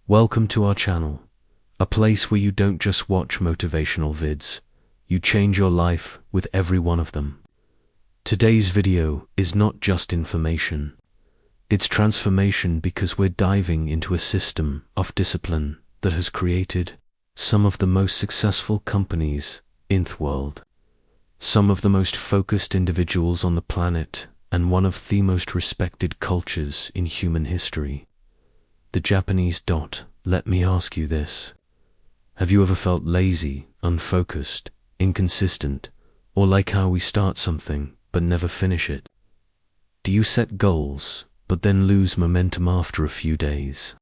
Welcome to our channel, a place where you don't just watch motivational vids, you change your life with every one of them. Today's video is not just information, it's transformation, because we're diving into a system of discipline that has created some of the most successful companies in the world, some of the most focused individuals on the planet, and one of the most respected cultures in human history. The Japanese. Let me ask you this. Have you ever felt lazy, unfocused, inconsistent, or like how we start something but never finish it? Do you set goals but then lose momentum after a few days?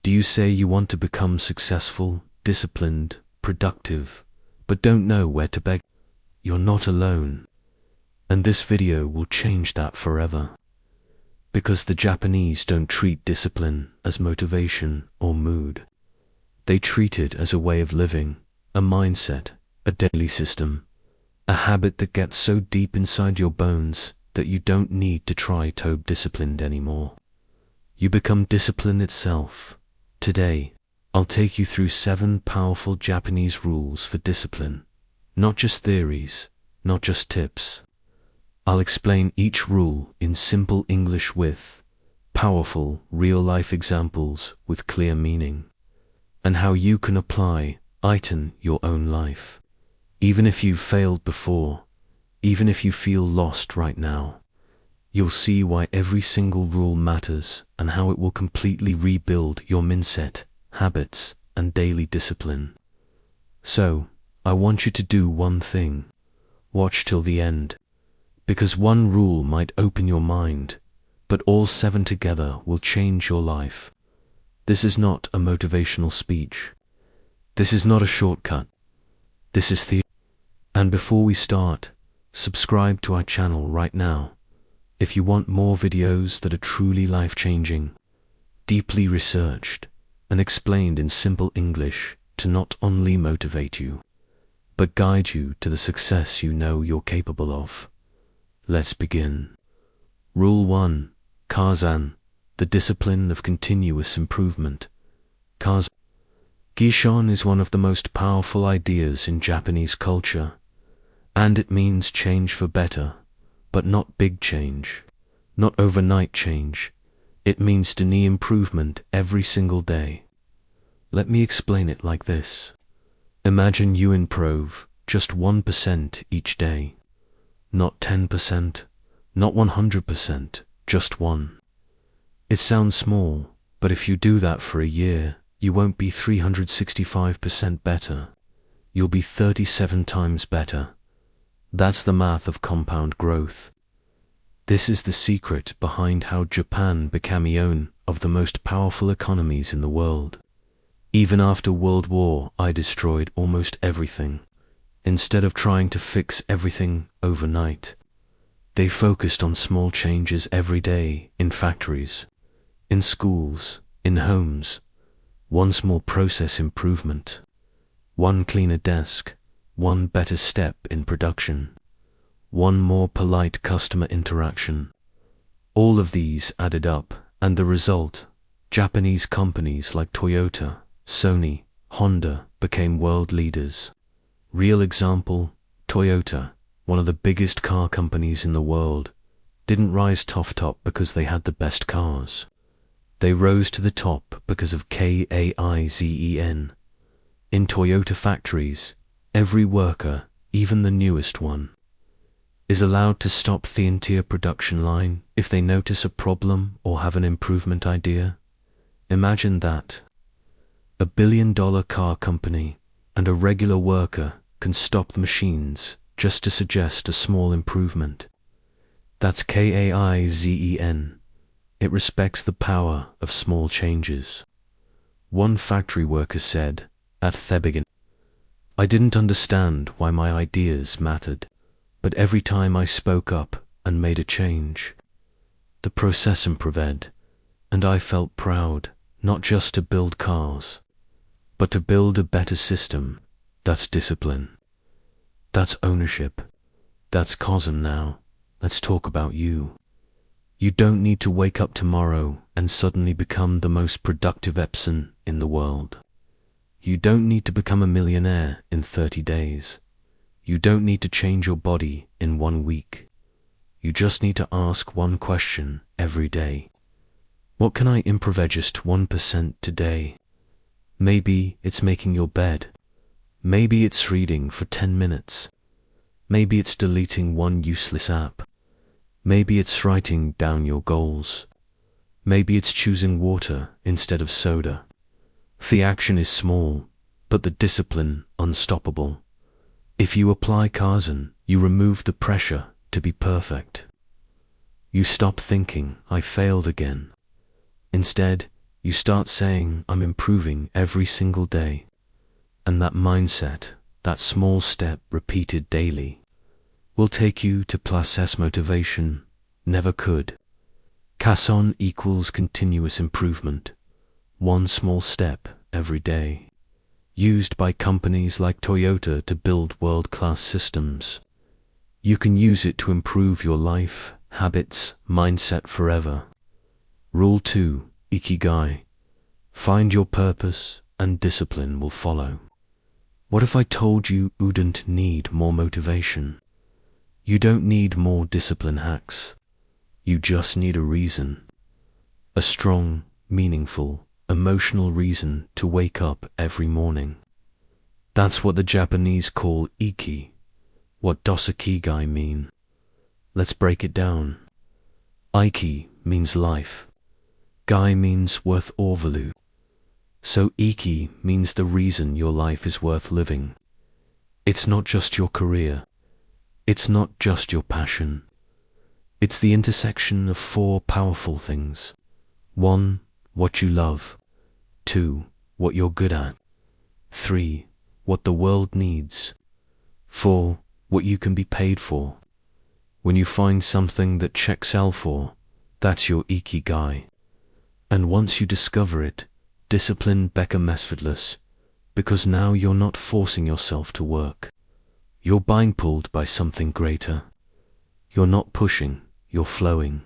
Do you say you want to become successful, disciplined, productive, but don't know where to begin? You're not alone. And this video will change that forever. Because the Japanese don't treat discipline as motivation or mood. They treat it as a way of living, a mindset, a daily system, a habit that gets so deep inside your bones that you don't need to try to be disciplined anymore. You become discipline itself. Today, I'll take you through 7 powerful Japanese rules for discipline. Not just theories, not just tips. I'll explain each rule in simple English with powerful, real-life examples with clear meaning, and how you can apply it in your own life. Even if you've failed before, even if you feel lost right now, you'll see why every single rule matters and how it will completely rebuild your mindset, habits, and daily discipline. So, I want you to do one thing. Watch till the end. Because one rule might open your mind, but all 7 together will change your life. This is not a motivational speech. This is not a shortcut. This is the... And before we start, subscribe to our channel right now. If you want more videos that are truly life-changing, deeply researched, and explained in simple English to not only motivate you, but guide you to the success you know you're capable of. Let's begin. Rule 1. Kaizen, the discipline of continuous improvement. Kaizen is one of the most powerful ideas in Japanese culture, and it means change for better, but not big change, not overnight change. It means tiny improvement every single day. Let me explain it like this. Imagine you improve just 1% each day. Not 10%, not 100%, just 1. It sounds small, but if you do that for a year, you won't be 365% better. You'll be 37 times better. That's the math of compound growth. This is the secret behind how Japan became one of the most powerful economies in the world. Even after World War I destroyed almost everything. Instead of trying to fix everything overnight, they focused on small changes every day in factories, in schools, in homes. One small process improvement, one cleaner desk, one better step in production, one more polite customer interaction. All of these added up, and the result, Japanese companies like Toyota, Sony, Honda became world leaders. Real example, Toyota, one of the biggest car companies in the world, didn't rise to top because they had the best cars. They rose to the top because of Kaizen. In Toyota factories, every worker, even the newest one, is allowed to stop the entire production line if they notice a problem or have an improvement idea. Imagine that. A billion-dollar car company and a regular worker can stop the machines just to suggest a small improvement. That's Kaizen. It respects the power of small changes. One factory worker said, at the beginning, I didn't understand why my ideas mattered, but every time I spoke up and made a change, the process improved, and I felt proud, not just to build cars, but to build a better system. That's discipline. That's ownership. That's Kaizen. Now, let's talk about you. You don't need to wake up tomorrow and suddenly become the most productive person in the world. You don't need to become a millionaire in 30 days. You don't need to change your body in 1 week. You just need to ask one question every day. What can I improve just 1% today? Maybe it's making your bed. Maybe it's reading for 10 minutes. Maybe it's deleting one useless app. Maybe it's writing down your goals. Maybe it's choosing water instead of soda. The action is small, but the discipline unstoppable. If you apply Kaizen, you remove the pressure to be perfect. You stop thinking, I failed again. Instead, you start saying, I'm improving every single day. And that mindset, that small step repeated daily, will take you to places motivation never could. Kaizen equals continuous improvement, one small step every day, used by companies like Toyota to build world-class systems. You can use it to improve your life, habits, mindset forever. Rule 2, ikigai. Find your purpose and discipline will follow. What if I told you wouldn't need more motivation? You don't need more discipline hacks. You just need a reason. A strong, meaningful, emotional reason to wake up every morning. That's what the Japanese call iki. What does ikigai mean? Let's break it down. Iki means life. Gai means worth or value. So iki means the reason your life is worth living. It's not just your career. It's not just your passion. It's the intersection of 4 powerful things. 1, what you love. 2, what you're good at. 3, what the world needs. 4, what you can be paid for. When you find something that checks all 4, that's your ikigai. And once you discover it, discipline becomes effortless, because now you're not forcing yourself to work. You're being pulled by something greater. You're not pushing, you're flowing.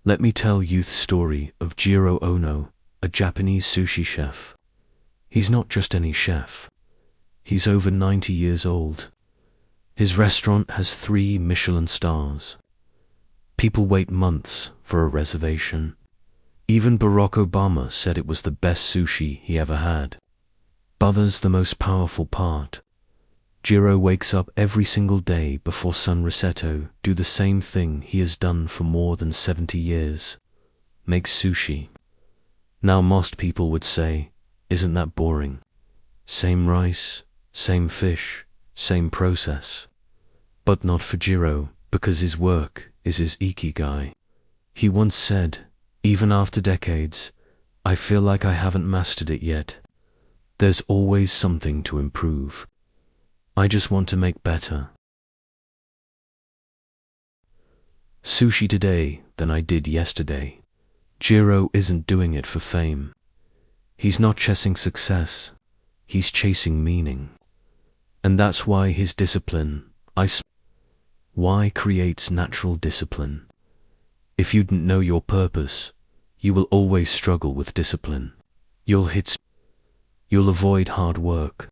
Let me tell you the story of Jiro Ono, a Japanese sushi chef. He's not just any chef. He's over 90 years old. His restaurant has 3 Michelin stars. People wait months for a reservation. Even Barack Obama said it was the best sushi he ever had. But there's the most powerful part. Jiro wakes up every single day before sunset to do the same thing he has done for more than 70 years. Make sushi. Now most people would say, isn't that boring? Same rice, same fish, same process. But not for Jiro, because his work is his ikigai. He once said, even after decades, I feel like I haven't mastered it yet. There's always something to improve. I just want to make better sushi today than I did yesterday. Jiro isn't doing it for fame. He's not chasing success. He's chasing meaning. And that's why his discipline, why creates natural discipline. If you don't know your purpose, you will always struggle with discipline. You'll avoid hard work.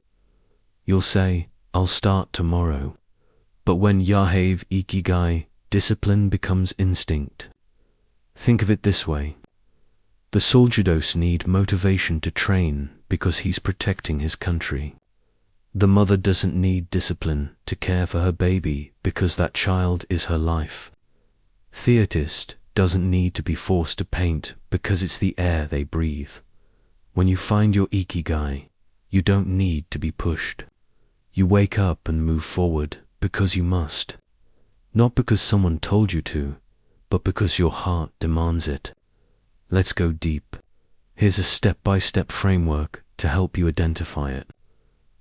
You'll say, I'll start tomorrow. But when you have ikigai, discipline becomes instinct. Think of it this way. The soldiers need motivation to train because he's protecting his country. The mother doesn't need discipline to care for her baby because that child is her life. The artist doesn't need to be forced to paint because it's the air they breathe. When you find your ikigai, you don't need to be pushed. You wake up and move forward because you must. Not because someone told you to, but because your heart demands it. Let's go deep. Here's a step-by-step framework to help you identify it.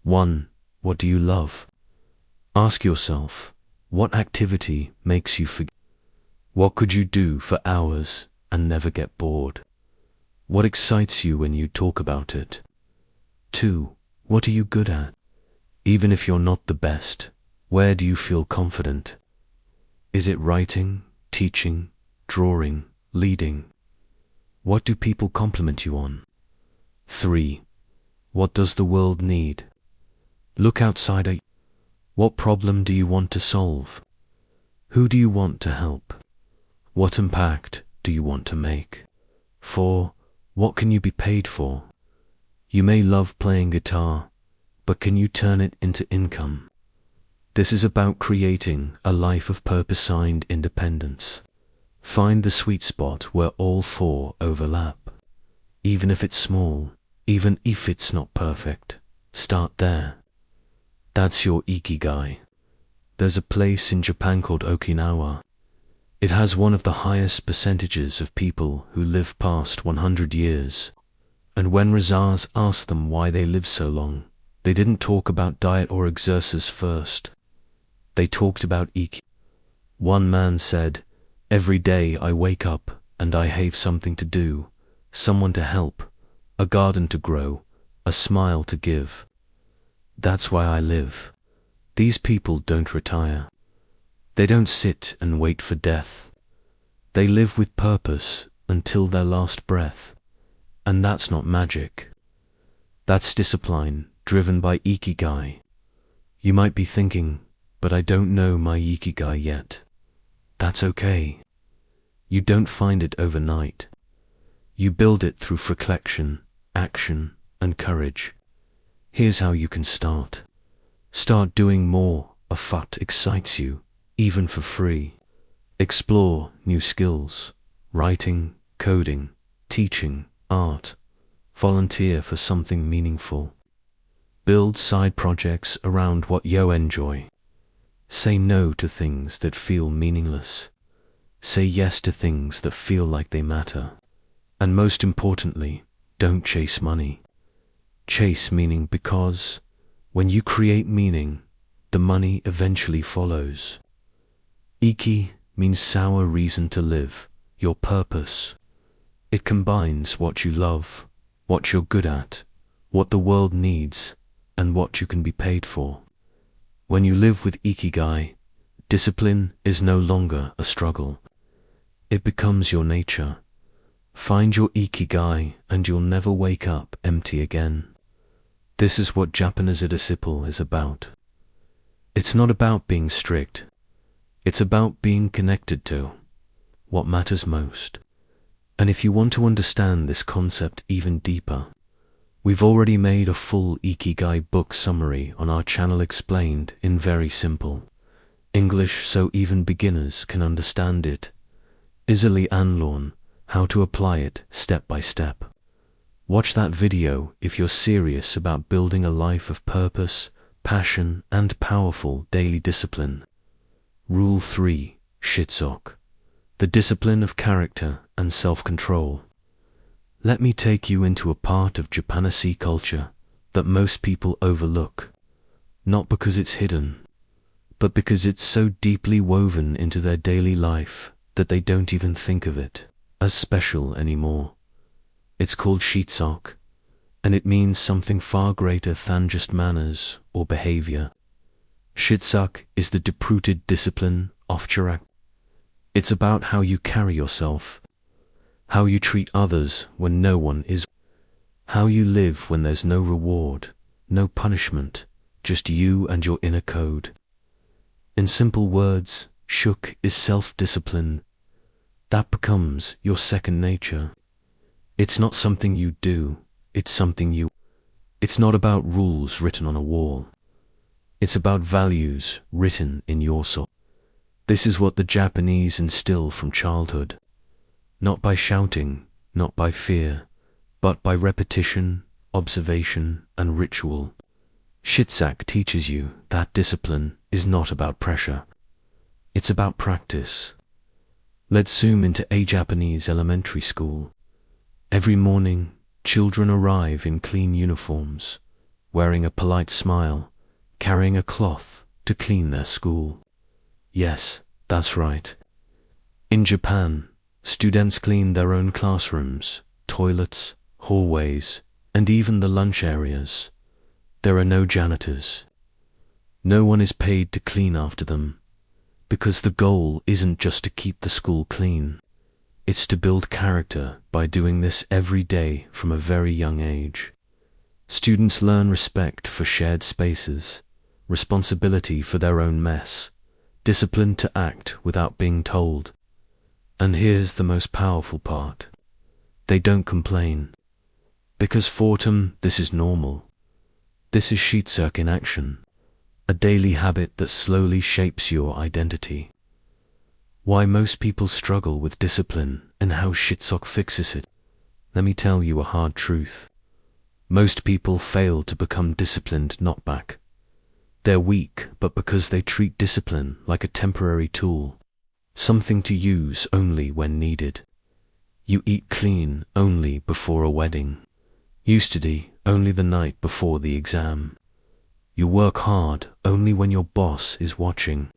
1. What do you love? Ask yourself, what activity makes you forget? What could you do for hours and never get bored? What excites you when you talk about it? 2. What are you good at? Even if you're not the best, where do you feel confident? Is it writing, teaching, drawing, leading? What do people compliment you on? 3. What does the world need? Look outside. What problem do you want to solve? Who do you want to help? What impact do you want to make? 4. What can you be paid for? You may love playing guitar, but can you turn it into income? This is about creating a life of purpose-signed independence. Find the sweet spot where all 4 overlap. Even if it's small, even if it's not perfect, start there. That's your ikigai. There's a place in Japan called Okinawa. It has one of the highest percentages of people who live past 100 years. And when Razars asked them why they live so long, they didn't talk about diet or exercise first. They talked about iki. One man said, "Every day I wake up and I have something to do, someone to help, a garden to grow, a smile to give. That's why I live." These people don't retire. They don't sit and wait for death. They live with purpose until their last breath. And that's not magic. That's discipline driven by ikigai. You might be thinking, but I don't know my ikigai yet. That's okay. You don't find it overnight. You build it through reflection, action, and courage. Here's how you can start. Start doing more of what excites you, even for free. Explore new skills, writing, coding, teaching, art. Volunteer for something meaningful. Build side projects around what you enjoy. Say no to things that feel meaningless. Say yes to things that feel like they matter. And most importantly, don't chase money. Chase meaning, because when you create meaning, the money eventually follows. Iki means sour reason to live, your purpose. It combines what you love, what you're good at, what the world needs, and what you can be paid for. When you live with ikigai, discipline is no longer a struggle. It becomes your nature. Find your ikigai and you'll never wake up empty again. This is what Japanese discipline is about. It's not about being strict. It's about being connected to what matters most. And if you want to understand this concept even deeper, we've already made a full ikigai book summary on our channel, explained in very simple English so even beginners can understand it easily and learn how to apply it step by step. Watch that video if you're serious about building a life of purpose, passion, and powerful daily discipline. Rule 3, Shitsoku, the discipline of character and self-control. Let me take you into a part of Japanese culture that most people overlook, not because it's hidden, but because it's so deeply woven into their daily life that they don't even think of it as special anymore. It's called Shitsoku, and it means something far greater than just manners or behavior. Shitsoku is the deep-rooted discipline of character. It's about how you carry yourself, how you treat others when no one is, how you live when there's no reward, no punishment, just you and your inner code. In simple words, shuk is self-discipline. That becomes your second nature. It's not something you do, it's something you. It's not about rules written on a wall. It's about values written in your soul. This is what the Japanese instill from childhood. Not by shouting, not by fear, but by repetition, observation, and ritual. Shitsoku teaches you that discipline is not about pressure. It's about practice. Let's zoom into a Japanese elementary school. Every morning, children arrive in clean uniforms, wearing a polite smile, carrying a cloth to clean their school. Yes, that's right. In Japan, students clean their own classrooms, toilets, hallways, and even the lunch areas. There are no janitors. No one is paid to clean after them, because the goal isn't just to keep the school clean. It's to build character by doing this every day from a very young age. Students learn respect for shared spaces, responsibility for their own mess, discipline to act without being told. And here's the most powerful part. They don't complain. Because for them, this is normal. This is Shitsuke in action, a daily habit that slowly shapes your identity. Why most people struggle with discipline and how Shitsuke fixes it. Let me tell you a hard truth. Most people fail to become disciplined not back. They're weak, but because they treat discipline like a temporary tool, something to use only when needed. You eat clean only before a wedding. You study only the night before the exam. You work hard only when your boss is watching.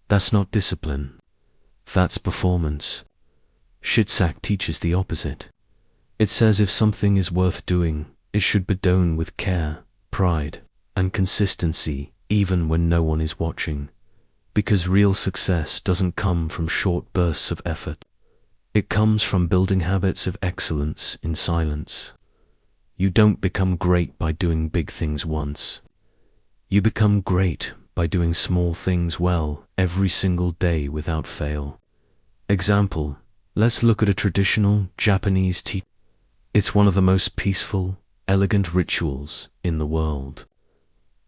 That's not discipline. That's performance. Shitsuke teaches the opposite. It says if something is worth doing, it should be done with care, pride, and consistency even when no one is watching. Because real success doesn't come from short bursts of effort. It comes from building habits of excellence in silence. You don't become great by doing big things once. You become great by doing small things well every single day without fail. Example, let's look at a traditional Japanese tea. It's one of the most peaceful, elegant rituals in the world.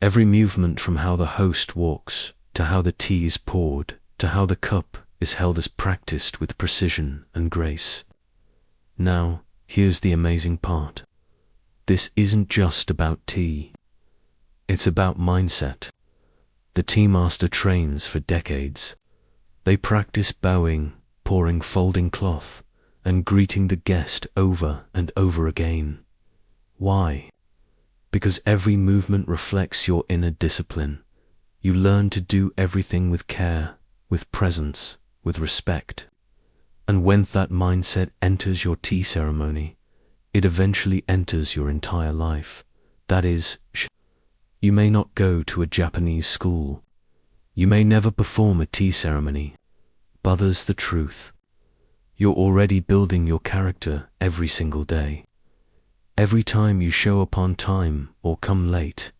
Every movement from how the host walks, to how the tea is poured, to how the cup is held is practiced with precision and grace. Now, here's the amazing part. This isn't just about tea. It's about mindset. The tea master trains for decades. They practice bowing, pouring folding cloth, and greeting the guest over and over again. Why? Because every movement reflects your inner discipline. You learn to do everything with care, with presence, with respect. And when that mindset enters your tea ceremony, it eventually enters your entire life. That is, you may not go to a Japanese school. You may never perform a tea ceremony. But there's the truth. You're already building your character every single day. Every time you show up on time or come late,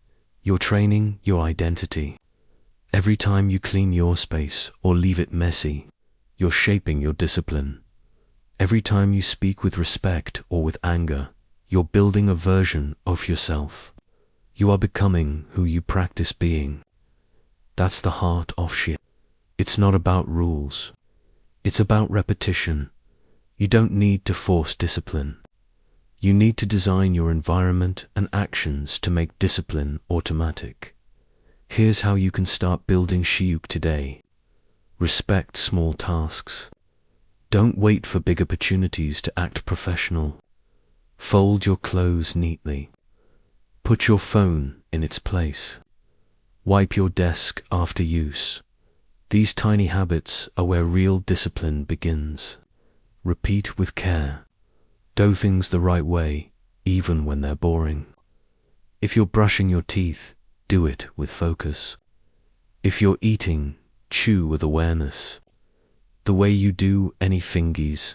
you're training your identity. Every time you clean your space or leave it messy, you're shaping your discipline. Every time you speak with respect or with anger, you're building a version of yourself. You are becoming who you practice being. That's the heart of shit. It's not about rules. It's about repetition. You don't need to force discipline. You need to design your environment and actions to make discipline automatic. Here's how you can start building Shiyuke today. Respect small tasks. Don't wait for big opportunities to act professional. Fold your clothes neatly. Put your phone in its place. Wipe your desk after use. These tiny habits are where real discipline begins. Repeat with care. Do things the right way, even when they're boring. If you're brushing your teeth, do it with focus. If you're eating, chew with awareness. The way you do any thingies,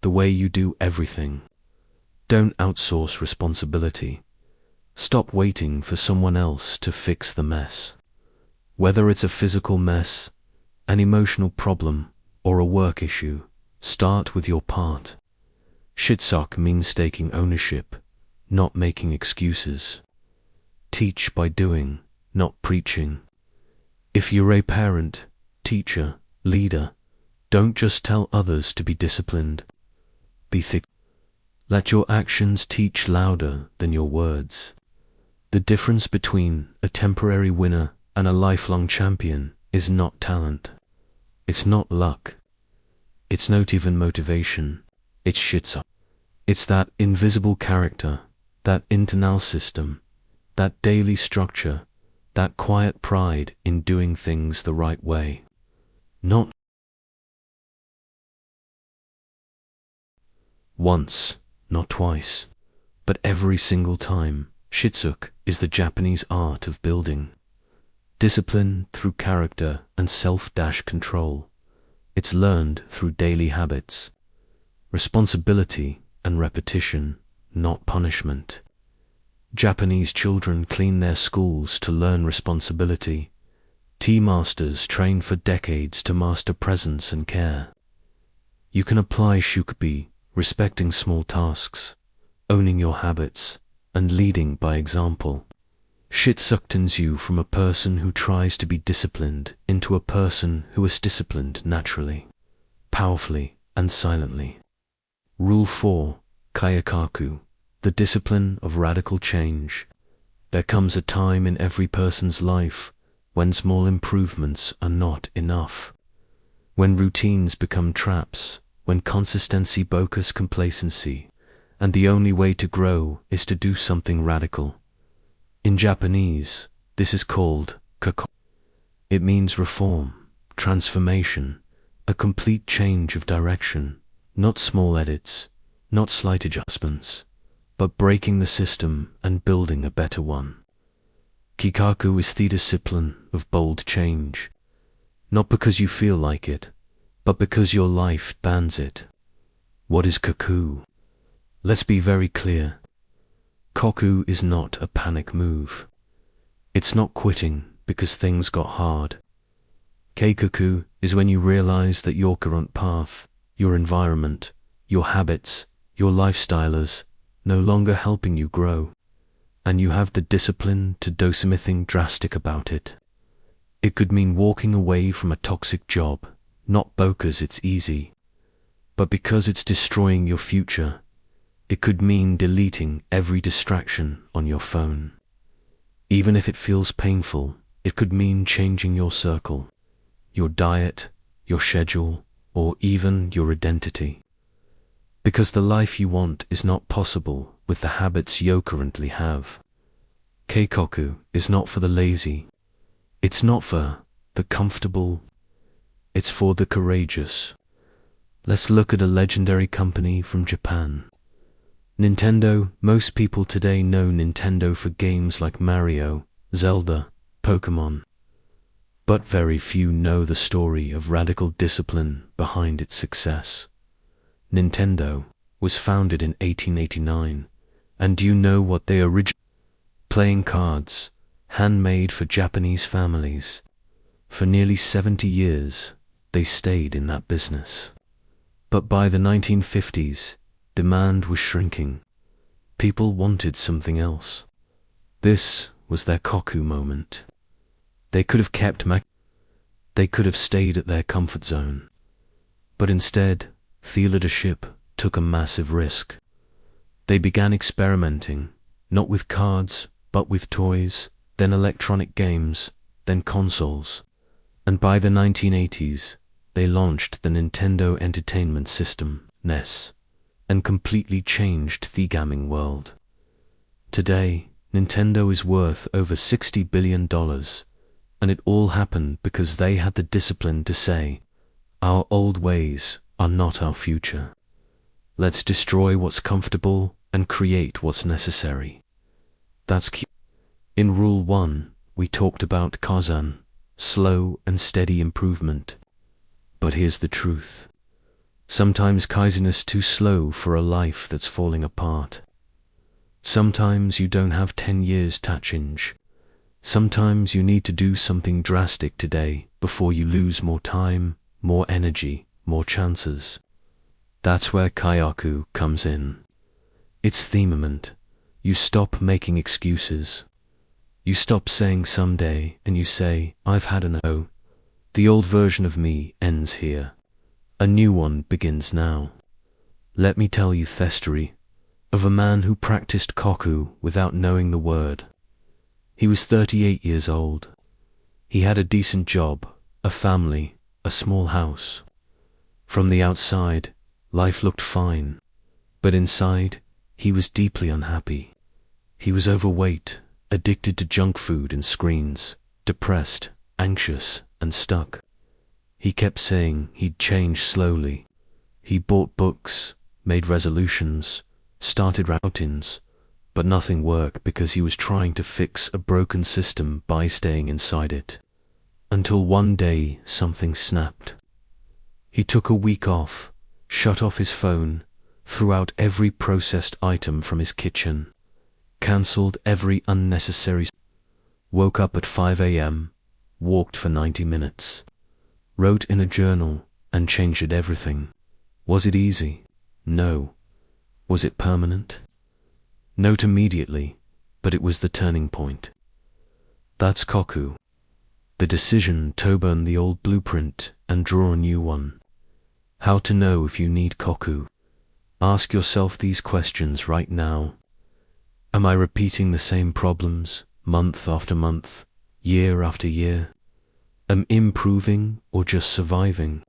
the way you do everything. Don't outsource responsibility. Stop waiting for someone else to fix the mess. Whether it's a physical mess, an emotional problem, or a work issue, start with your part. Shitsuke means taking ownership, not making excuses. Teach by doing, not preaching. If you're a parent, teacher, leader, don't just tell others to be disciplined. Be thick. Let your actions teach louder than your words. The difference between a temporary winner and a lifelong champion is not talent. It's not luck. It's not even motivation. It's Shitsuke. It's that invisible character, that internal system, that daily structure, that quiet pride in doing things the right way. Not once, not twice, but every single time. Shitsuke is the Japanese art of building discipline through character and self-control. It's learned through daily habits. responsibility and repetition, not punishment. Japanese children clean their schools to learn responsibility. Tea masters train for decades to master presence and care. You can apply shukubi, respecting small tasks, owning your habits, and leading by example. Shitsukten's you from a person who tries to be disciplined into a person who is disciplined naturally, powerfully, and silently. Rule 4. Kaikaku, the discipline of radical change. There comes a time in every person's life when small improvements are not enough. When routines become traps, when consistency brokers complacency, and the only way to grow is to do something radical. In Japanese, this is called Kaikaku. It means reform, transformation, a complete change of direction, not small edits, not slight adjustments, but breaking the system and building a better one. Kaikaku is the discipline of bold change, not because you feel like it, but because your life demands it. What is Kaikaku? Let's be very clear. Kaikaku is not a panic move. It's not quitting because things got hard. Kaikaku is when you realize that your current path, your environment, your habits, your lifestyle is no longer helping you grow, and you have the discipline to do something drastic about it. It could mean walking away from a toxic job, not because it's easy, but because it's destroying your future. It could mean deleting every distraction on your phone. Even if it feels painful, it could mean changing your circle, your diet, your schedule, or even your identity. Because the life you want is not possible with the habits you currently have. Kaikaku is not for the lazy. It's not for the comfortable. It's for the courageous. Let's look at a legendary company from Japan. Nintendo. Most people today know Nintendo for games like Mario, Zelda, Pokemon. But very few know the story of radical discipline behind its success. Nintendo was founded in 1889, and do you know what they originally? Playing cards, handmade for Japanese families. For nearly 70 years, they stayed in that business. But by the 1950s, demand was shrinking. People wanted something else. This was their Kaikaku moment. They could have they could have stayed at their comfort zone. But instead, the leadership took a massive risk. They began experimenting, not with cards, but with toys, then electronic games, then consoles. And by the 1980s, they launched the Nintendo Entertainment System, NES, and completely changed the gaming world. Today, Nintendo is worth over $60 billion, and it all happened because they had the discipline to say, our old ways are not our future. Let's destroy what's comfortable and create what's necessary. That's key. In Rule 1, we talked about Kaizen, slow and steady improvement. But here's the truth. Sometimes Kaizen is too slow for a life that's falling apart. Sometimes you don't have 10 years to change. Sometimes you need to do something drastic today before you lose more time, more energy, more chances. That's where Kaikaku comes in. It's the moment. You stop making excuses. You stop saying someday and you say, I've had enough. The old version of me ends here. A new one begins now. Let me tell you the story of a man who practiced Kaikaku without knowing the word. He was 38 years old. He had a decent job, a family, a small house. From the outside, life looked fine, but inside, he was deeply unhappy. He was overweight, addicted to junk food and screens, depressed, anxious, and stuck. He kept saying he'd change slowly. He bought books, made resolutions, started routines, but nothing worked because he was trying to fix a broken system by staying inside it. Until one day something snapped. He took a week off, shut off his phone, threw out every processed item from his kitchen, cancelled every unnecessary, woke up at 5 a.m., walked for 90 minutes, wrote in a journal, and changed everything. Was it easy? No. Was it permanent? Not immediately, but it was the turning point. That's Kaikaku. The decision to burn the old blueprint and draw a new one. How to know if you need Kaikaku? Ask yourself these questions right now. Am I repeating the same problems, month after month, year after year? Am I improving or just surviving?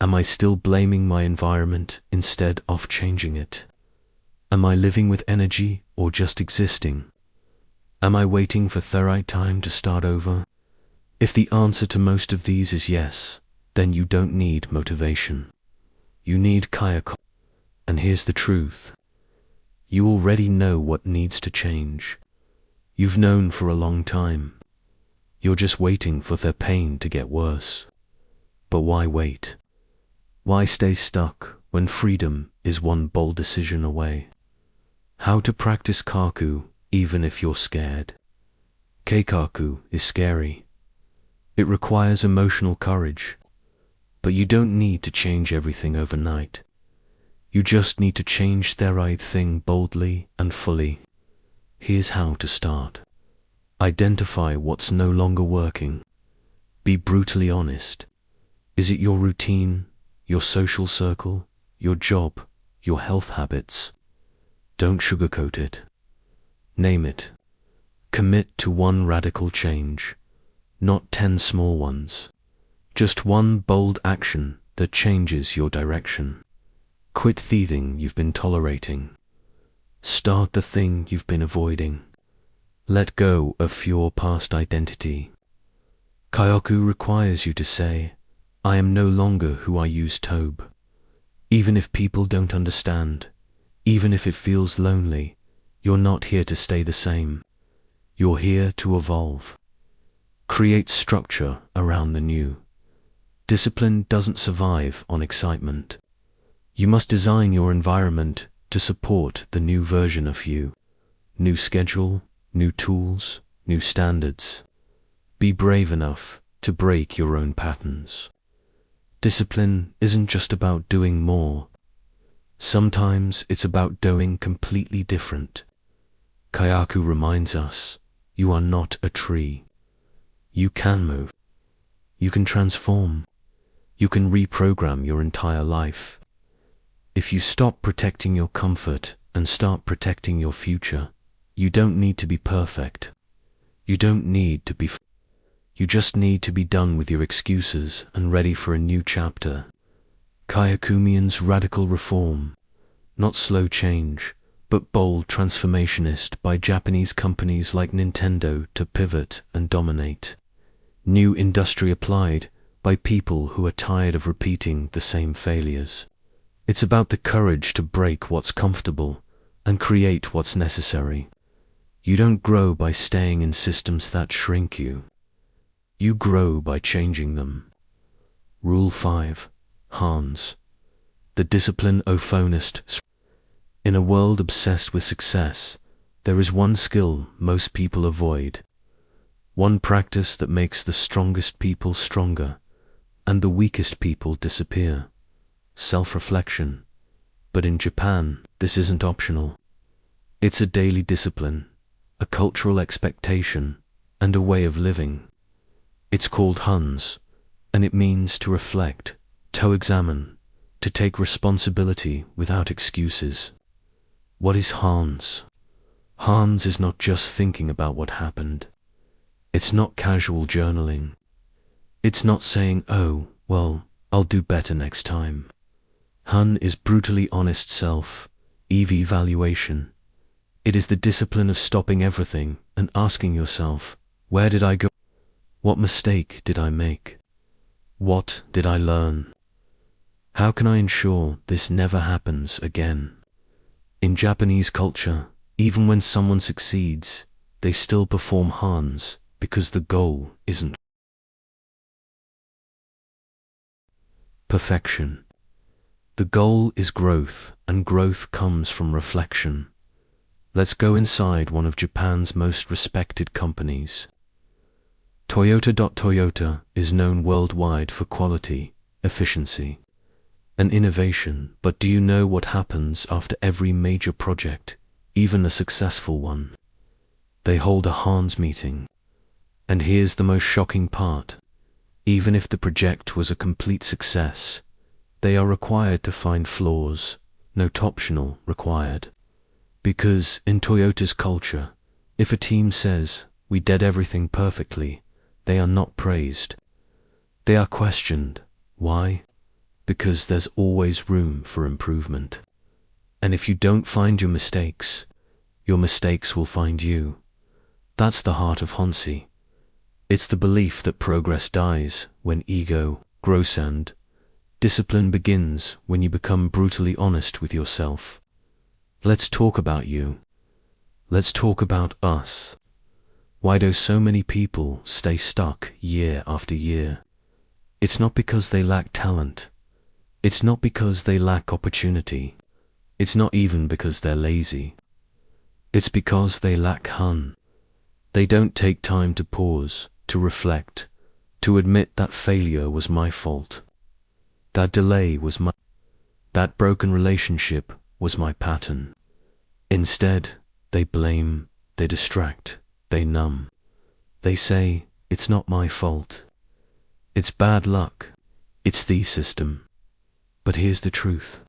Am I still blaming my environment instead of changing it? Am I living with energy or just existing? Am I waiting for the right time to start over? If the answer to most of these is yes, then you don't need motivation. You need Kaikaku. And here's the truth. You already know what needs to change. You've known for a long time. You're just waiting for the pain to get worse. But why wait? Why stay stuck when freedom is one bold decision away? How to practice Kaikaku even if you're scared. Kaikaku is scary. It requires emotional courage. But you don't need to change everything overnight. You just need to change the right thing boldly and fully. Here's how to start. Identify what's no longer working. Be brutally honest. Is it your routine, your social circle, your job, your health habits? Don't sugarcoat it. Name it. Commit to one radical change, not 10 small ones. Just one bold action that changes your direction. Quit the thing you've been tolerating. Start the thing you've been avoiding. Let go of your past identity. Kaikaku requires you to say, I am no longer who I used to be. Even if people don't understand, even if it feels lonely, you're not here to stay the same. You're here to evolve. Create structure around the new. Discipline doesn't survive on excitement. You must design your environment to support the new version of you. New schedule, new tools, new standards. Be brave enough to break your own patterns. Discipline isn't just about doing more. Sometimes it's about doing completely different. Kaikaku reminds us, you are not a tree. You can move. You can transform. You can reprogram your entire life. If you stop protecting your comfort and start protecting your future, you don't need to be perfect. You don't need to be. You just need to be done with your excuses and ready for a new chapter. Kaikaku means radical reform, not slow change, but bold transformationist by Japanese companies like Nintendo to pivot and dominate. New industry applied by people who are tired of repeating the same failures. It's about the courage to break what's comfortable and create what's necessary. You don't grow by staying in systems that shrink you. You grow by changing them. Rule 5. Hans. The discipline unfocused. In a world obsessed with success, there is one skill most people avoid. One practice that makes the strongest people stronger and the weakest people disappear. Self-reflection. But in Japan, this isn't optional. It's a daily discipline, a cultural expectation, and a way of living. It's called Hans, and it means to reflect, to examine, to take responsibility without excuses. What is Hans? Hans is not just thinking about what happened. It's not casual journaling. It's not saying, oh, well, I'll do better next time. Han is brutally honest self-evaluation. It is the discipline of stopping everything and asking yourself, where did I go? What mistake did I make? What did I learn? How can I ensure this never happens again? In Japanese culture, even when someone succeeds, they still perform Hans because the goal isn't perfection. The goal is growth, and growth comes from reflection. Let's go inside one of Japan's most respected companies. Toyota is known worldwide for quality, efficiency, and innovation, but do you know what happens after every major project, even a successful one? They hold a Hans meeting. And here's the most shocking part. Even if the project was a complete success, they are required to find flaws, not optional required. Because in Toyota's culture, if a team says, "We did everything perfectly," they are not praised. They are questioned. Why? Because there's always room for improvement. And if you don't find your mistakes will find you. That's the heart of Honsei. It's the belief that progress dies when ego grows and discipline begins when you become brutally honest with yourself. Let's talk about you. Let's talk about us. Why do so many people stay stuck year after year? It's not because they lack talent. It's not because they lack opportunity. It's not even because they're lazy. It's because they lack hun. They don't take time to pause, to reflect, to admit that failure was my fault. That delay was that broken relationship was my pattern. Instead, they blame, they distract, they numb. They say, "It's not my fault. It's bad luck. It's the system." But here's the truth.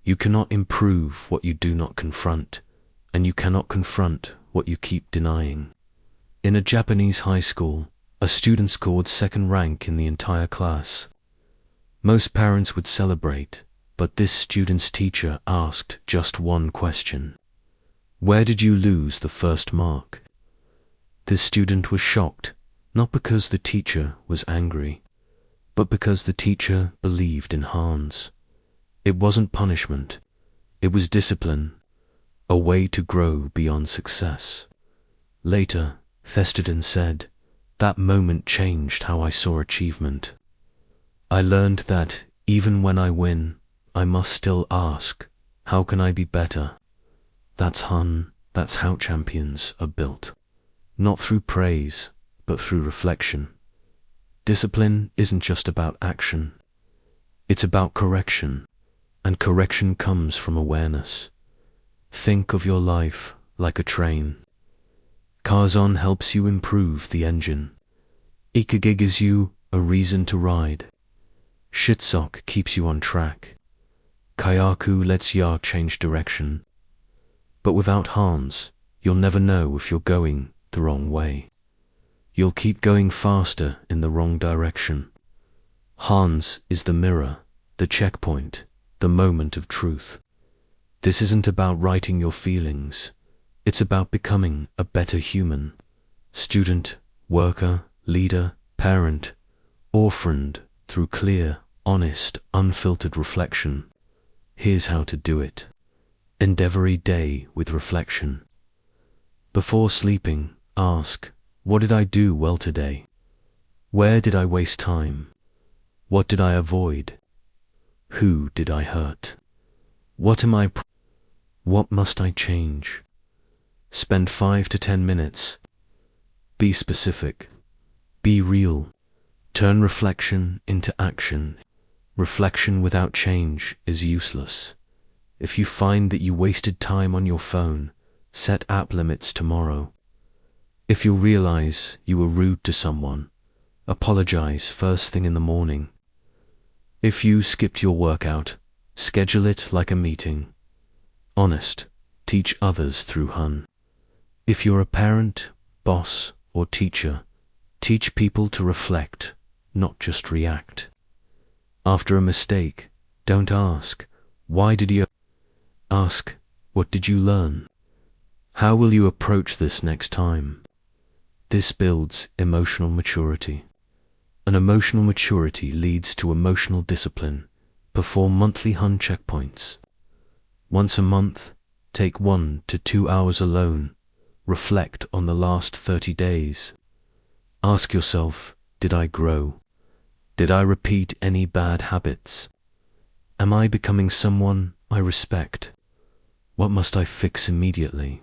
You cannot improve what you do not confront, and you cannot confront what you keep denying. In a Japanese high school, a student scored second rank in the entire class. Most parents would celebrate, but this student's teacher asked just one question. "Where did you lose the first mark?" This student was shocked, not because the teacher was angry, but because the teacher believed in Hans. It wasn't punishment, it was discipline, a way to grow beyond success. Later, the student said, "That moment changed how I saw achievement. I learned that, even when I win, I must still ask, how can I be better?" That's hun, that's how champions are built. Not through praise, but through reflection. Discipline isn't just about action. It's about correction, and correction comes from awareness. Think of your life like a train. Kaizen helps you improve the engine. Ikigai gives you a reason to ride. Shitsock keeps you on track. Kaikaku lets you change direction. But without Hans, you'll never know if you're going the wrong way. You'll keep going faster in the wrong direction. Hans is the mirror, the checkpoint, the moment of truth. This isn't about writing your feelings. It's about becoming a better human. Student, worker, leader, parent, or friend, through clear, honest, unfiltered reflection. Here's how to do it. End every day with reflection. Before sleeping, ask, what did I do well today? Where did I waste time? What did I avoid? Who did I hurt? What must I change? Spend 5 to 10 minutes. Be specific. Be real. Turn reflection into action. Reflection without change is useless. If you find that you wasted time on your phone, set app limits tomorrow. If you realize you were rude to someone, apologize first thing in the morning. If you skipped your workout, schedule it like a meeting. Honest, teach others through hun. If you're a parent, boss, or teacher, teach people to reflect, not just react. After a mistake, don't ask, why did you? Ask, what did you learn? How will you approach this next time? This builds emotional maturity. And emotional maturity leads to emotional discipline. Perform monthly hun checkpoints. Once a month, take 1 to 2 hours alone. Reflect on the last 30 days. Ask yourself, did I grow? Did I repeat any bad habits? Am I becoming someone I respect? What must I fix immediately?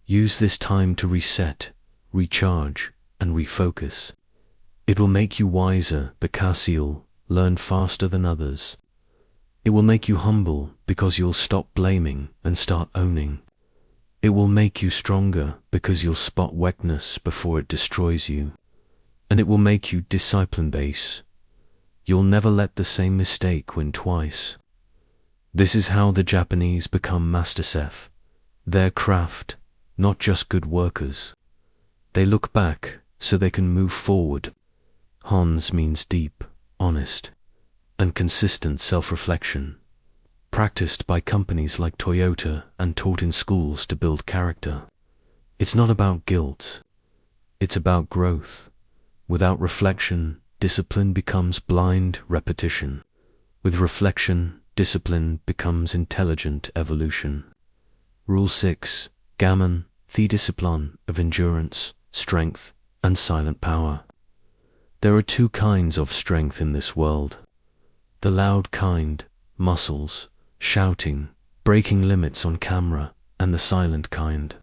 Use this time to reset, recharge, and refocus. It will make you wiser because you'll learn faster than others. It will make you humble because you'll stop blaming and start owning. It will make you stronger because you'll spot weakness before it destroys you. And it will make you discipline-based. You'll never let the same mistake win twice. This is how the Japanese become master chef. Their craft, not just good workers. They look back so they can move forward. Hans means deep, honest, and consistent self-reflection, practiced by companies like Toyota and taught in schools to build character. It's not about guilt. It's about growth. Without reflection, discipline becomes blind repetition. With reflection, discipline becomes intelligent evolution. Rule 6. Gaman, the discipline of endurance, strength, and silent power. There are two kinds of strength in this world. The loud kind, muscles, shouting, breaking limits on camera, and the silent kind,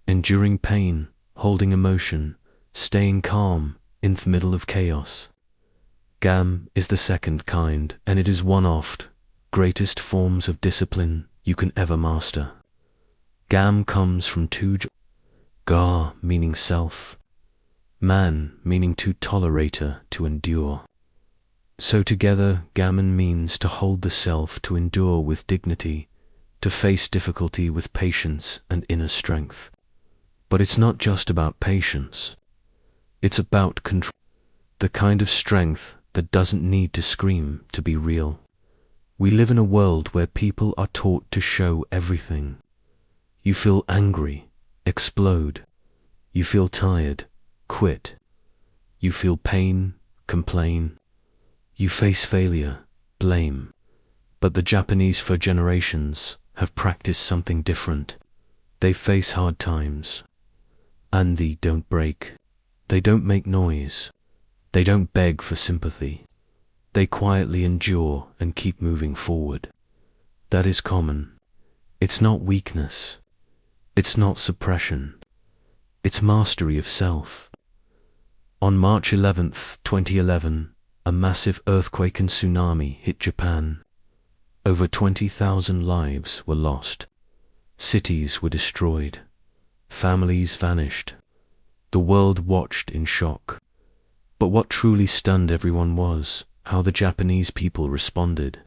enduring pain, holding emotion, staying calm in the middle of chaos. Gam is the second kind, and it is one of the greatest forms of discipline you can ever master. Gam comes from two ga meaning self, man meaning to tolerator, to endure. So together, Gaman means to hold the self, to endure with dignity, to face difficulty with patience and inner strength. But it's not just about patience. It's about control, the kind of strength that doesn't need to scream to be real. We live in a world where people are taught to show everything. You feel angry, explode. You feel tired, quit. You feel pain, complain. You face failure, blame. But the Japanese for generations have practiced something different. They face hard times. And they don't break. They don't make noise. They don't beg for sympathy. They quietly endure and keep moving forward. That is common. It's not weakness. It's not suppression. It's mastery of self. On March 11th, 2011, a massive earthquake and tsunami hit Japan. Over 20,000 lives were lost. Cities were destroyed. Families vanished. The world watched in shock. But what truly stunned everyone was how the Japanese people responded.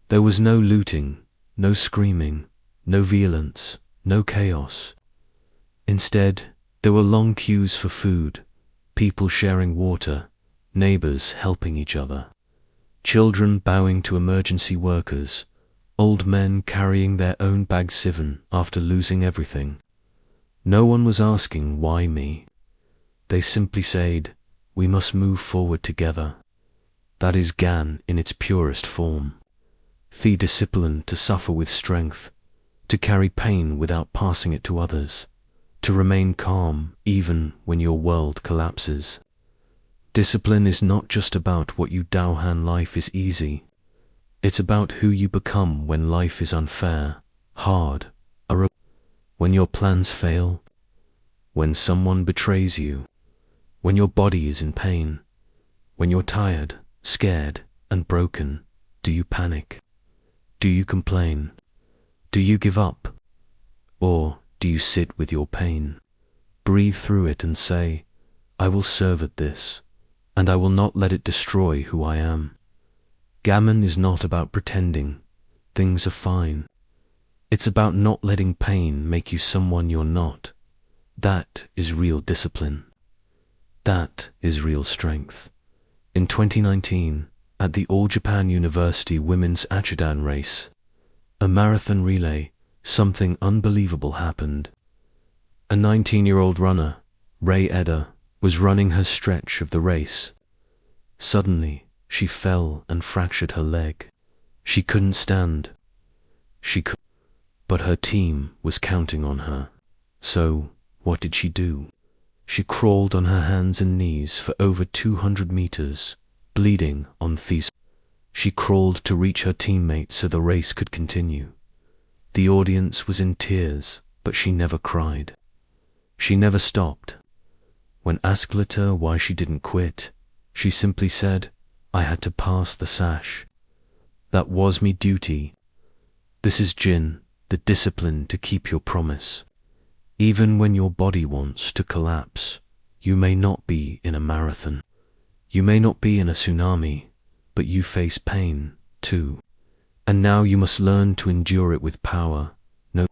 There was no looting, no screaming, no violence, no chaos. Instead, there were long queues for food, people sharing water, neighbors helping each other, children bowing to emergency workers, old men carrying their own bags even after losing everything. No one was asking, why me? They simply said, we must move forward together. That is Gan in its purest form. The discipline to suffer with strength, to carry pain without passing it to others, to remain calm even when your world collapses. Discipline is not just about what you do when life is easy. It's about who you become when life is unfair, hard, or when your plans fail, when someone betrays you, when your body is in pain, when you're tired, scared, and broken. Do you panic? Do you complain? Do you give up? Or do you sit with your pain, breathe through it and say, I will serve at this, and I will not let it destroy who I am. Gaman is not about pretending things are fine. It's about not letting pain make you someone you're not. That is real discipline. That is real strength. In 2019, at the All Japan University Women's Achidan race, a marathon relay, something unbelievable happened. A 19-year-old runner, Rei Eda, was running her stretch of the race. Suddenly, she fell and fractured her leg. She couldn't stand. But her team was counting on her. So, what did she do? She crawled on her hands and knees for over 200 meters, bleeding on these. She crawled to reach her teammate so the race could continue. The audience was in tears, but she never cried. She never stopped. When asked later why she didn't quit, she simply said, "I had to pass the sash. That was me duty." This is Jin, the discipline to keep your promise. Even when your body wants to collapse, you may not be in a marathon. You may not be in a tsunami, but you face pain, too. And now you must learn to endure it with power. No,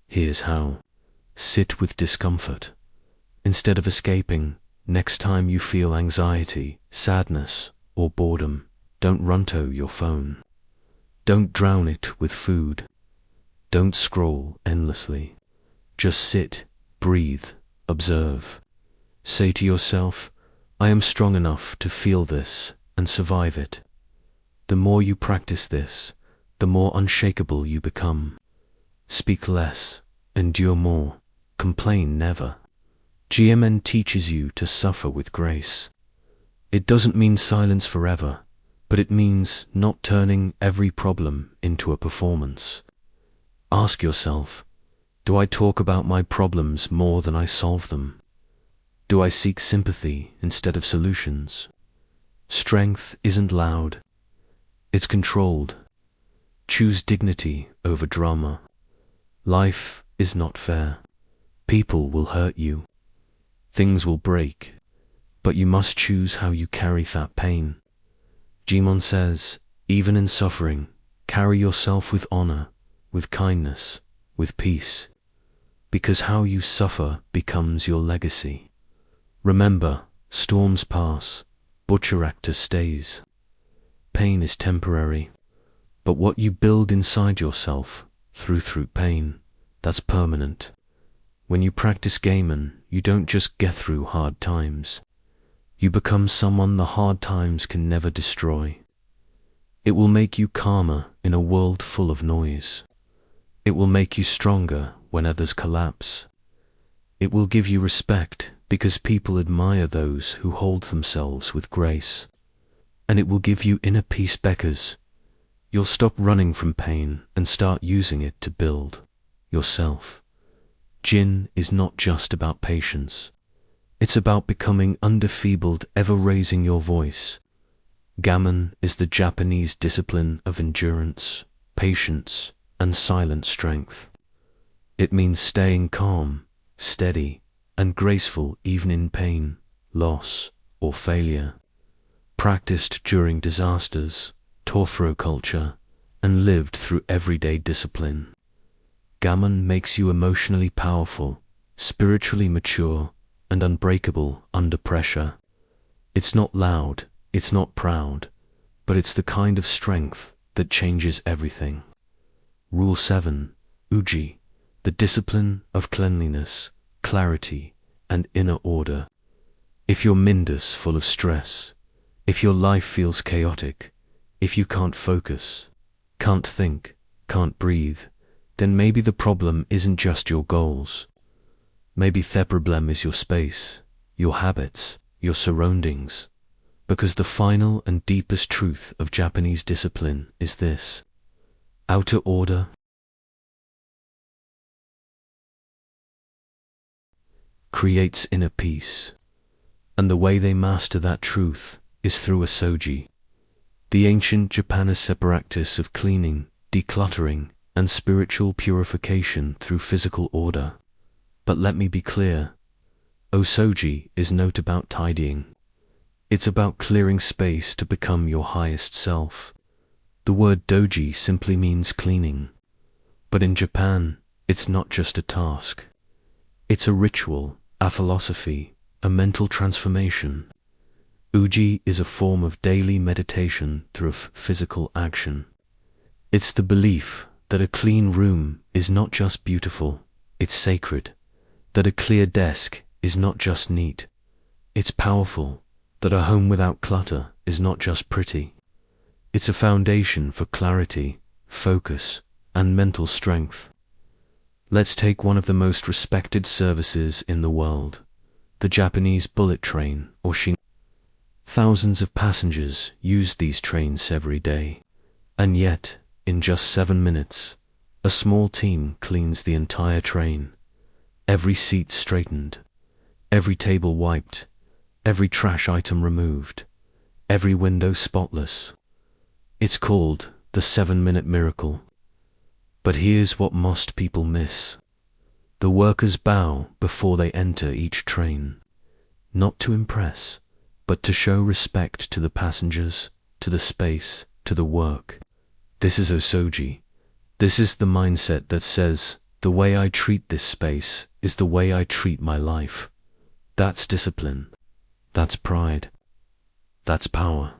here's how. Sit with discomfort. Instead of escaping, next time you feel anxiety, sadness, or boredom, don't run to your phone. Don't drown it with food. Don't scroll endlessly. Just sit, breathe, observe. Say to yourself, "I am strong enough to feel this and survive it." The more you practice this, the more unshakable you become. Speak less, endure more, complain never. Gaman teaches you to suffer with grace. It doesn't mean silence forever, but it means not turning every problem into a performance. Ask yourself, do I talk about my problems more than I solve them? Do I seek sympathy instead of solutions? Strength isn't loud. It's controlled. Choose dignity over drama. Life is not fair. People will hurt you. Things will break. But you must choose how you carry that pain. Gaman says, even in suffering, carry yourself with honor, with kindness, with peace. Because how you suffer becomes your legacy. Remember, storms pass, butcher actor stays. Pain is temporary, but what you build inside yourself, through pain, that's permanent. When you practice Gaman, you don't just get through hard times. You become someone the hard times can never destroy. It will make you calmer in a world full of noise. It will make you stronger when others collapse. It will give you respect because people admire those who hold themselves with grace. And it will give you inner peace because you'll stop running from pain and start using it to build yourself. Jin is not just about patience. It's about becoming undefeabled, ever raising your voice. Gaman is the Japanese discipline of endurance, patience, and silent strength. It means staying calm, steady, and graceful even in pain, loss, or failure. Practiced during disasters, torthrow culture, and lived through everyday discipline. Gaman makes you emotionally powerful, spiritually mature, and unbreakable under pressure. It's not loud, it's not proud, but it's the kind of strength that changes everything. Rule 7, Uji, the discipline of cleanliness, clarity, and inner order. If your mind's full of stress, if your life feels chaotic, if you can't focus, can't think, can't breathe, then maybe the problem isn't just your goals. Maybe the problem is your space, your habits, your surroundings. Because the final and deepest truth of Japanese discipline is this: outer order creates inner peace. And the way they master that truth is through a soji, the ancient Japanese practice of cleaning, decluttering, and spiritual purification through physical order. But let me be clear, osoji is not about tidying. It's about clearing space to become your highest self. The word doji simply means cleaning. But in Japan, it's not just a task. It's a ritual, a philosophy, a mental transformation. Uji is a form of daily meditation through physical action. It's the belief that a clean room is not just beautiful, it's sacred. That a clear desk is not just neat, it's powerful. That a home without clutter is not just pretty. It's a foundation for clarity, focus, and mental strength. Let's take one of the most respected services in the world, the Japanese bullet train, or shin. Thousands of passengers use these trains every day. And yet, in just 7 minutes, a small team cleans the entire train. Every seat straightened, every table wiped, every trash item removed, every window spotless. It's called the 7-minute miracle. But here's what most people miss. The workers bow before they enter each train, not to impress, but to show respect to the passengers, to the space, to the work. This is Osoji. This is the mindset that says, the way I treat this space is the way I treat my life. That's discipline. That's pride. That's power.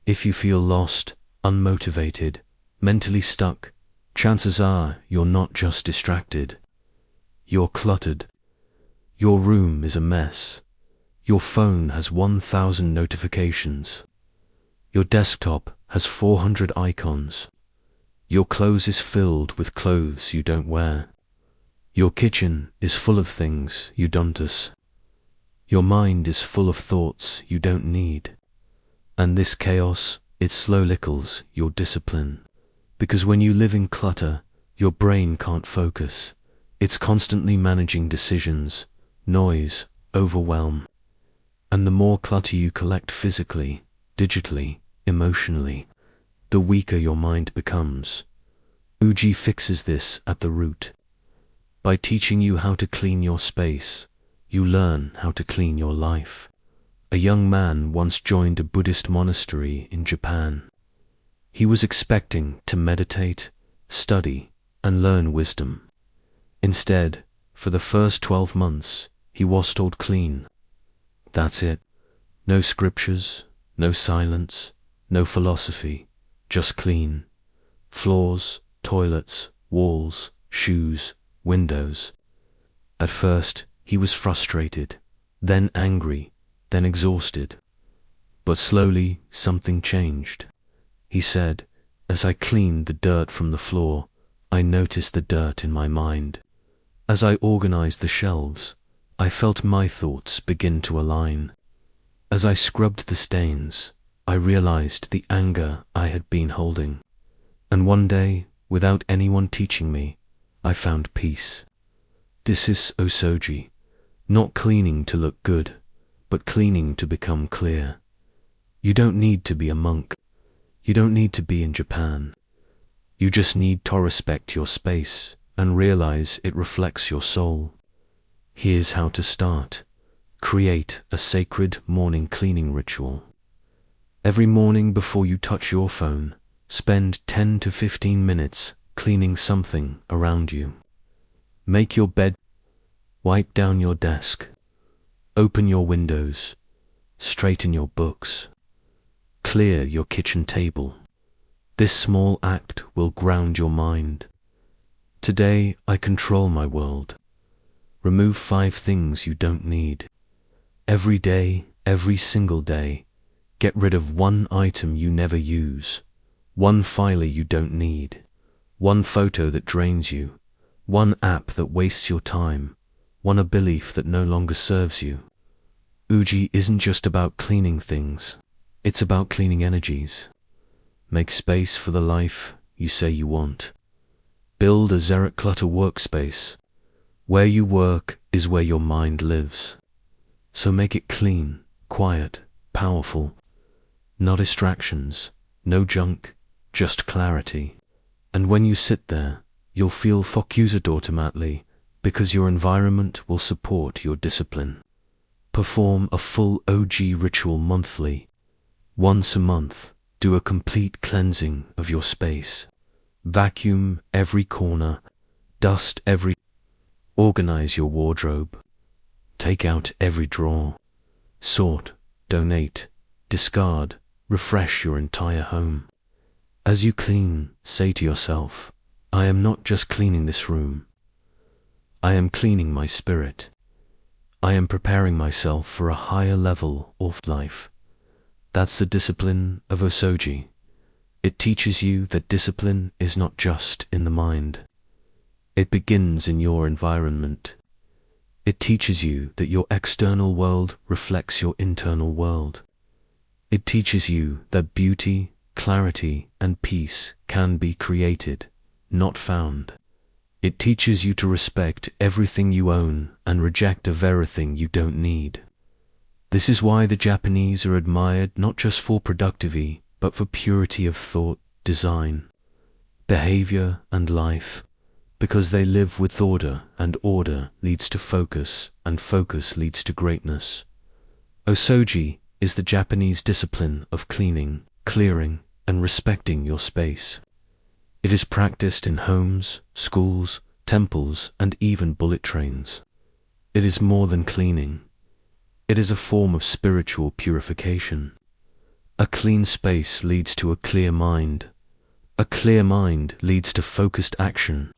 If you feel lost, unmotivated, mentally stuck, chances are you're not just distracted. You're cluttered. Your room is a mess. Your phone has 1,000 notifications. Your desktop has 400 icons. Your clothes is filled with clothes you don't wear. Your kitchen is full of things you don't us. Your mind is full of thoughts you don't need. And this chaos, it slow lickles your discipline. Because when you live in clutter, your brain can't focus. It's constantly managing decisions, noise, overwhelm. And the more clutter you collect physically, digitally, emotionally, the weaker your mind becomes. Uji fixes this at the root. By teaching you how to clean your space, you learn how to clean your life. A young man once joined a Buddhist monastery in Japan. He was expecting to meditate, study, and learn wisdom. Instead, for the first 12 months, he was told clean. That's it. No scriptures, no silence, no philosophy, just clean. Floors, toilets, walls, shoes, windows. At first, he was frustrated, then angry, then exhausted. But slowly, something changed. He said, as I cleaned the dirt from the floor, I noticed the dirt in my mind. As I organized the shelves, I felt my thoughts begin to align. As I scrubbed the stains, I realized the anger I had been holding. And one day, without anyone teaching me, I found peace. This is Osoji, not cleaning to look good, but cleaning to become clear. You don't need to be a monk. You don't need to be in Japan. You just need to respect your space and realize it reflects your soul. Here's how to start. Create a sacred morning cleaning ritual. Every morning before you touch your phone, spend 10 to 15 minutes cleaning something around you. Make your bed, wipe down your desk, open your windows, straighten your books, clear your kitchen table. This small act will ground your mind. Today I control my world. Remove 5 things you don't need. Every day, every single day, get rid of 1 item you never use, 1 file you don't need, 1 photo that drains you, 1 app that wastes your time, 1 belief that no longer serves you. Uji isn't just about cleaning things, it's about cleaning energies. Make space for the life you say you want. Build a zero clutter workspace. Where you work is where your mind lives. So make it clean, quiet, powerful. No distractions, no junk, just clarity. And when you sit there, you'll feel focused automatically because your environment will support your discipline. Perform a full OG ritual monthly. Once a month, do a complete cleansing of your space. Vacuum every corner, dust every. Organize your wardrobe. Take out every drawer. Sort, donate, discard, refresh your entire home. As you clean, say to yourself, I am not just cleaning this room. I am cleaning my spirit. I am preparing myself for a higher level of life. That's the discipline of Osoji. It teaches you that discipline is not just in the mind. It begins in your environment. It teaches you that your external world reflects your internal world. It teaches you that beauty, clarity, and peace can be created, not found. It teaches you to respect everything you own and reject a very thing you don't need. This is why the Japanese are admired not just for productivity, but for purity of thought, design, behavior, and life, because they live with order, and order leads to focus, and focus leads to greatness. Osoji is the Japanese discipline of cleaning, clearing, and respecting your space. It is practiced in homes, schools, temples, and even bullet trains. It is more than cleaning. It is a form of spiritual purification. A clean space leads to a clear mind. A clear mind leads to focused action.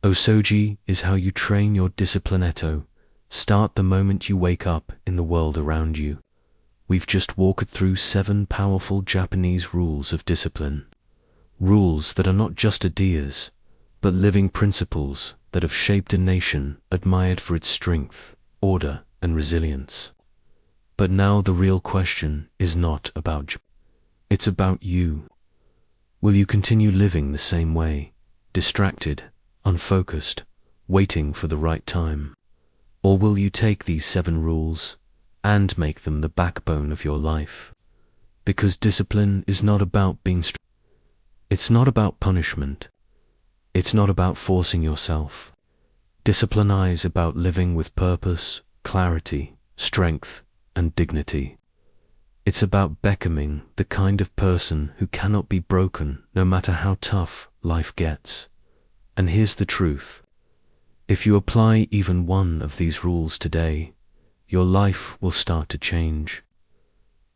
Osoji is how you train your disciplinetto. Start the moment you wake up in the world around you. We've just walked through 7 powerful Japanese rules of discipline. Rules that are not just ideas, but living principles that have shaped a nation admired for its strength, order, and resilience. But now the real question is not about Japan. It's about you. Will you continue living the same way, distracted, unfocused, waiting for the right time? Or will you take these 7 rules and make them the backbone of your life? Because discipline is not about being strict. It's not about punishment. It's not about forcing yourself. Discipline is about living with purpose, clarity, strength, and dignity. It's about becoming the kind of person who cannot be broken no matter how tough life gets. And here's the truth. If you apply even one of these rules today, your life will start to change.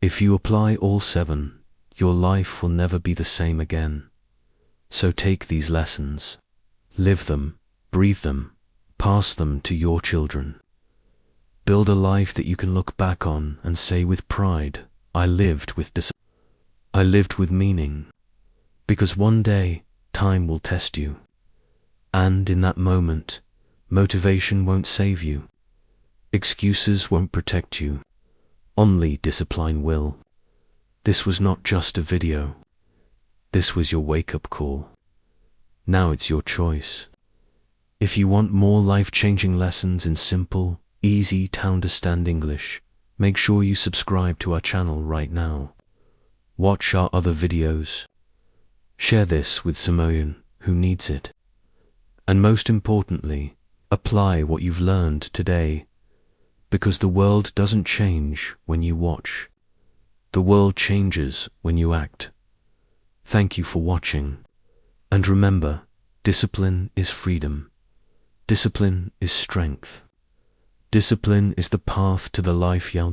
If you apply all 7, your life will never be the same again. So take these lessons, live them, breathe them, pass them to your children. Build a life that you can look back on and say with pride, I lived with discipline. I lived with meaning. Because one day, time will test you. And in that moment, motivation won't save you. Excuses won't protect you. Only discipline will. This was not just a video. This was your wake-up call. Now it's your choice. If you want more life-changing lessons in simple, easy-to-understand English, make sure you subscribe to our channel right now. Watch our other videos. Share this with someone who needs it. And most importantly, apply what you've learned today. Because the world doesn't change when you watch. The world changes when you act. Thank you for watching. And remember, discipline is freedom. Discipline is strength. Discipline is the path to the life you